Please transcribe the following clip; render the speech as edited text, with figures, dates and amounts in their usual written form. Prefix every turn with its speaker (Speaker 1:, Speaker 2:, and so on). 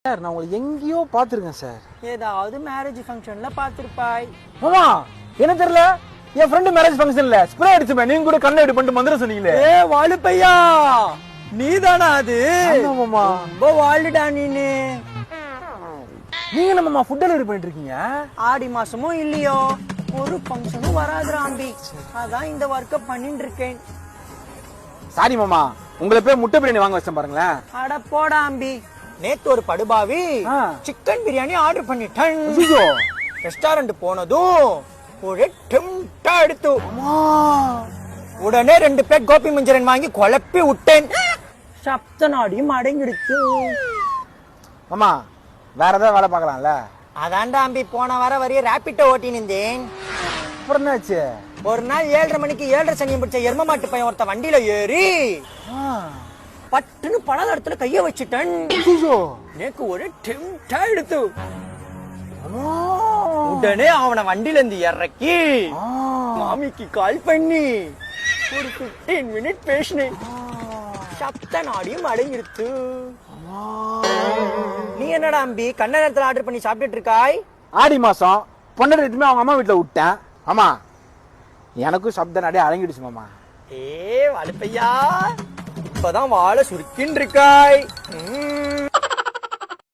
Speaker 1: Sir நான் உங்களை எங்கேயோ பார்த்துருக்கேன் சார்.
Speaker 2: ஏதாவது மேரேஜ் ஃபங்க்ஷன்ல பார்த்திருப்பாய்.
Speaker 1: மாமா என்ன தெரியல, என் ஃப்ரெண்டு மேரேஜ் ஃபங்க்ஷன்ல ஸ்ப்ரே அடிச்சுப்பேன், நீங்க கூட கண்ணை எடுத்து பண்ணிட்டு மந்திரம் சொன்னீங்களே.
Speaker 2: ஏ வாழு பையா, நீதானா அது?
Speaker 1: மாமா
Speaker 2: ரொம்ப வாழுடா நீனு.
Speaker 1: நீங்க என்ன மாமா ஃபுட் டெலிவரி பண்ணிட்டு இருக்கீங்க?
Speaker 2: ஆடி மாசமும் இல்லையோ ஒரு ஃபங்க்ஷனும் வராதுடா அம்பி, அதான் இந்த ஒர்க்க பண்ணிட்டு இருக்கேன்.
Speaker 1: சாரி மாமா, உங்களை போய் முட்டை பிரியாணி வாங்க வச்சேன் பாருங்களேன்.
Speaker 2: அட போடா அம்பி, நேத்து ஒரு படுபாவி சிக்கன் பிரியாணி ஆர்டர் பண்ணிட்டேன். ரெஸ்டாரண்ட் போனதும் ஒரு டெம்டா எடுத்து உடனே 2 பிளேட் கோபி மஞ்சூரியன் வாங்கி குழப்பி விட்டேன். சப்த நாடியும் அடங்கிடுச்சு.
Speaker 1: மாமா வேற ஏதாவது வேலை பார்க்கலாம்ல?
Speaker 2: அதான்டா அம்பி, போன வார வரைய ரேபிட்டோ ஓட்டி நின்றேன்.
Speaker 1: அப்புறம் என்னாச்சு?
Speaker 2: ஒரு நாள் 7:30 மணிக்கு 7:30 சனியம் பிடிச்ச எரும மாட்டு பையன் ஒருத்த வண்டியில ஏறி பட்டுன்னு பல இடத்துல கைய வச்சுட்டேன். எனக்கு ஒரு டெம்டா எடுத்து உடனே அவனை வண்டியில இருந்து இறக்கி மாமிக்கு கால் பண்ணி ஒரு 15 மினிட் பேசினேன். சப்த நாடியும் அடங்கிருச்சு. நீ என்னடா அம்பி கண்ண நேரத்துல ஆர்டர் பண்ணி சாப்பிட்டுட்டு இருக்காய்?
Speaker 1: ஆடி மாசம் பொண்ணு எடுத்துமே அவங்க அம்மா வீட்டுல விட்டேன். ஆமா எனக்கும் சப்த நாடே அடங்கிடுச்சு மாமா.
Speaker 2: ஏ வாழப்பையா, இப்பதான் வாழை சுருக்கின்னு இருக்காய்.